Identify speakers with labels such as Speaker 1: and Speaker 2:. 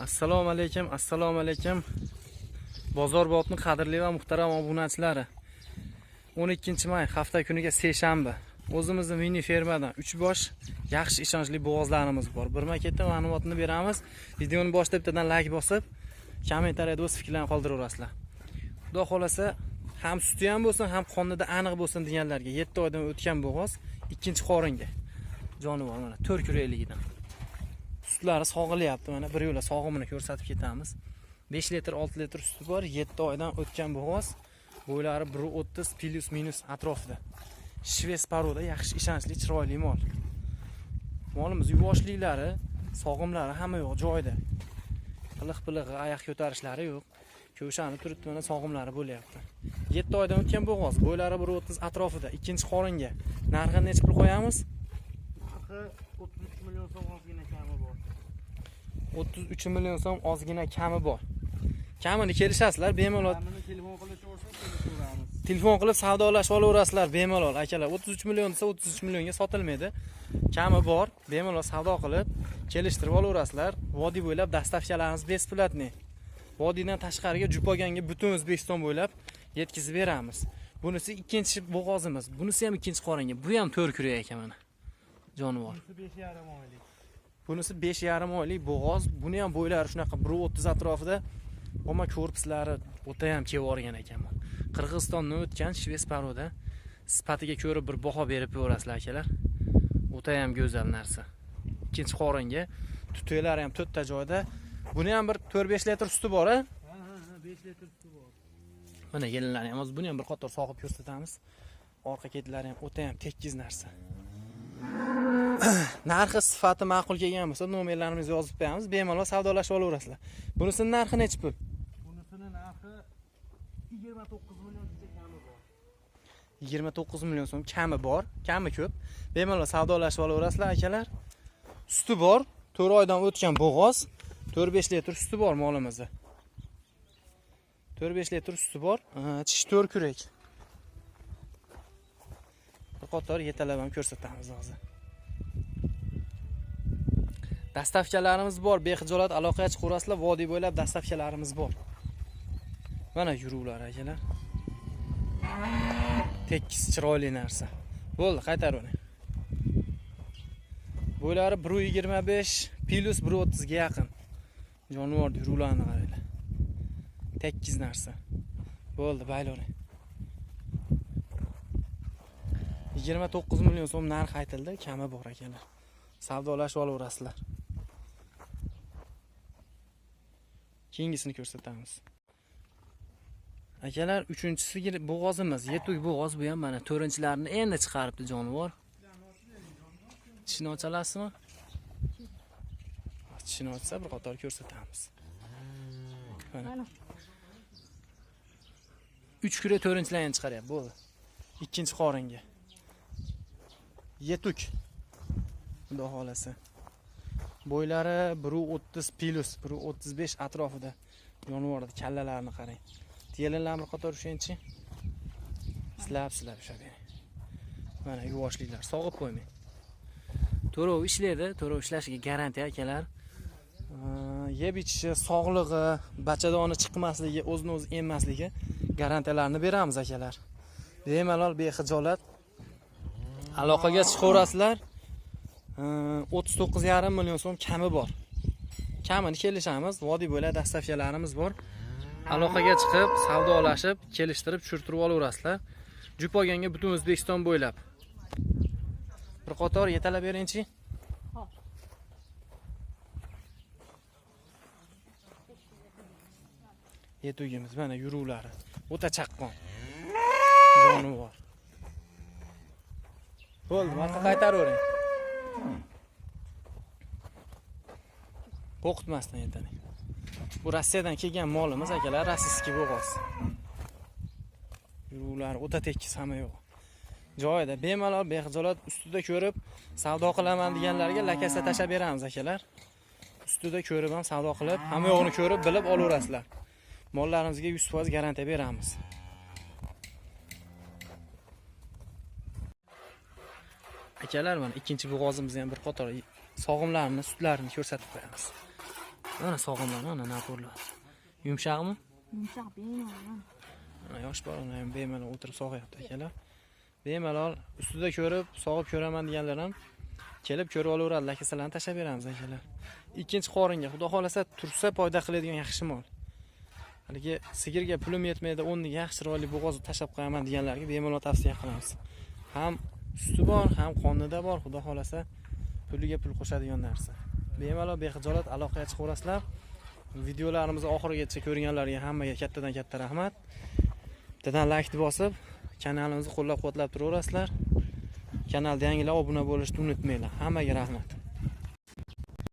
Speaker 1: Assalomu alaykum. Bozor botni qadrli va muhtaram obunachilari. 12-may hafta kuniga seshanba. O'zimizning mini fermadan 3 bosh yaxshi ishonchli bo'g'ozlarimiz bor. Birma-ketma ma'lumotni beramiz. Videoni boshida bittadan like bosib, kommentariyada o'z fikrlaringizni qoldiraverasizlar. Xudo xolasa, ham suti ham bo'lsin, ham qonida aniq bo'lsin deganlarga 7 oydan o'tgan bo'g'oz ikkinchi qoringa. Jonivor mana 4 kurakligidan. Sutlari sog'ilyapti, mana bir yo'la sog'imini ko'rsatib ketamiz. 5 litr, 6 litr suti bor, 7 oydan o'tgan bo'g'oz. Bo'ylari 1.30 plus minus atrofida. Shves paroda yaxshi ishonchli, chiroyli mol. Molimiz yuvoshliklari, sog'imlari hamma yo'q joyida. Qiliq-pilig'i, oyoq ko'tarishlari yo'q. Ko'shani turibdi, mana sog'imlari bo'lyapti. 7 oydan o'tgan bo'g'oz, bo'ylari 1.30 atrofida, ikkinchi qoringa. Narxini necha pul qo'yamiz?
Speaker 2: 33 million so'm ozgina kami bor.
Speaker 1: 33 million so'm ozgina kami bor. Kamini kelishasizlar, bemalol.
Speaker 2: Kamini telefon qilib ko'rsangiz,
Speaker 1: Telefon qilib savdolashib olaverasizlar, bemalol akalar. 33 million desa 33 millionga sotilmaydi. Kami bor, bemalol savdo qilib kelishtirib olaverasizlar. Vodiy bo'ylab dastavkalarimiz besplatniy. Vodiydan tashqariga Jupoganga butun O'zbekiston bo'ylab yetkazib beramiz. Bunisi ikkinchi bo'g'ozimiz. Bunisi ham ikkinchi qoringa. Bu ham 4 kurak ekan mana. Jonivor.
Speaker 2: Bunisi 5,5 oylik.
Speaker 1: Bunisi 5,5 oylik bo'g'oz. Buni ham bo'ylari shunaqa 1.30 atrofida. Oma korpuslari o'ta ham kevorgan ekan. Qirg'izistondan o'tgan shves paroda. Sifatiga ko'rib bir baho berib ko'rasizlar akalar. O'ta ham go'zal narsa. Ikkinchi qoringa. Tutoylari ham to'rtta joyda. Buni ham bir 4-5 litr suti bor, a?
Speaker 2: Ha, 5 litr suti bor.
Speaker 1: Mana gelinlarni ham buni ham bir qator sog'ib ko'rsatamiz. Orqa ketlari ham o'ta ham tekkiz narsa. Narxi sifati ma'qul kelgan bo'lsa, nomerlarimizni yozib qo'yamiz, bemalol savdolashib olaverasizlar. Bunisining narxi necha pul?
Speaker 2: Bunisining narxi 29 million kami bor.
Speaker 1: 29 million so'm kami bor, kami ko'p. Bemalol savdolashib olaverasizlar akalar. Suti bor, 4 oydan o'tgan bo'g'oz, 4-5 litr suti bor molimizda. 4-5 litr suti bor, tish 4 kurak. Bir qator yetalab ham ko'rsatamiz hozir. Dastavkalarimiz bor, bexijolat aloqaga chiqaverasizlar, vodiy bo'ylab dastavkalarimiz bor. Mana yuruvlar akalar. Tekis chiroyli narsa. Bo'ldi, qaytarib. Bo'ylari 1.25 plus 1.30 ga yaqin. Jonivor yuruvlarni qaranglar. Tekis narsa. Bo'ldi, baylavering. 29 million so'm narx aytildi, kami bor akalar. Savdolashib olaverasizlar. Keyingisini ko'rsatamiz. Akalar, 3-chi bo'g'ozimiz, yetuk bo'g'oz bu ham mana 4-chilarini endi chiqaribdi jonivor. Tishini ochalasizmi? Tishini ochsa bir qator ko'rsatamiz. Mana 3 kura 4-chilarni chiqaryapti, bo'ldi. Ikkinchi qoringa. Yetuk. Xudo xolasa. Bo'ylari 1.30 plus 1.35 atrofida. Jonivorda kallalarini qarang. Telinlarni bir qator o'shanchi. Silab ushadi. Mana yuvoshliklar, sog'ib qo'ymang. To'rov ishlaydi, to'rov ishlashiga garantiya akalar. Yeb ichishi, sog'lig'i, bachadoni chiqmasligi, o'zini o'zi emmasligi garantiyalarini beramiz akalar. Bemalol bexijolat aloqaga chiqaverasizlar. 39,5 million so'm kami bor. Kamini kelishamiz, vodiy bo'ylab dastavkalarimiz bor. Aloqaga chiqib, savdolashib, kelishtirib, tushirtirib olaverasizlar. Jupoganga butun O'zbekiston bo'ylab. Bir qator yetalab beringchi. Hop. Yetugimiz mana yuruvlari. O'ta chaqqon. Jonivor. Bo'ldi, marqa qaytaravering. Qo'rqitmasdan aytaning. Bu Rossiyadan kelgan molimiz akalar, rossiyskiy bo'g'oz. Yuruvlari o'ta tekis hamma yo'q. Joyida bemalol bexijolat ustida ko'rib savdo qilaman deganlarga lakasa tashab beramiz akalar. Ustida ko'rib ham savdo qilib, hamma yo'g'ini ko'rib, bilib olaverasizlar. Mollarimizga 100% garantiya beramiz. Akalar, mana ikkinchi bo'g'ozimizni ham bir qator sog'imlarini, sutlarini ko'rsatib qo'yamiz. Mana sog'inlar, mana naporlar. Yumshoqmi?
Speaker 3: Yumshoq bemalol.
Speaker 1: Yosh bolalar ham bemalol o'tirib sog'yapti akalar. Bemalol ustida ko'rib, sog'ib ko'raman deganlar ham kelib ko'rib olaveradilar, aka sizlarni tashlab beramiz akalar. Ikkinchi qoringa xudo xolasa tursa foyda qiladigan yaxshi mol. Haligi sigirga pulim yetmaydi, o'rniga yaxshi chiroyli bo'g'oz tashlab qo'yaman deganlarga bemalol tavsiya qilamiz. Ham suti bor, ham qonida bor, xudo xolasa puliga pul qo'shadigan narsa. Bemalol bexijolat aloqaga chiqaverasizlar. Videolarimizni oxirigacha ko'rganlarga hammaga kattadan katta rahmat. Bittadan like bosib, kanalimizni qo'llab-quvvatlab turaverasizlar. Kanalda yangilar obuna bo'lishni unutmanglar. Hammaga rahmat.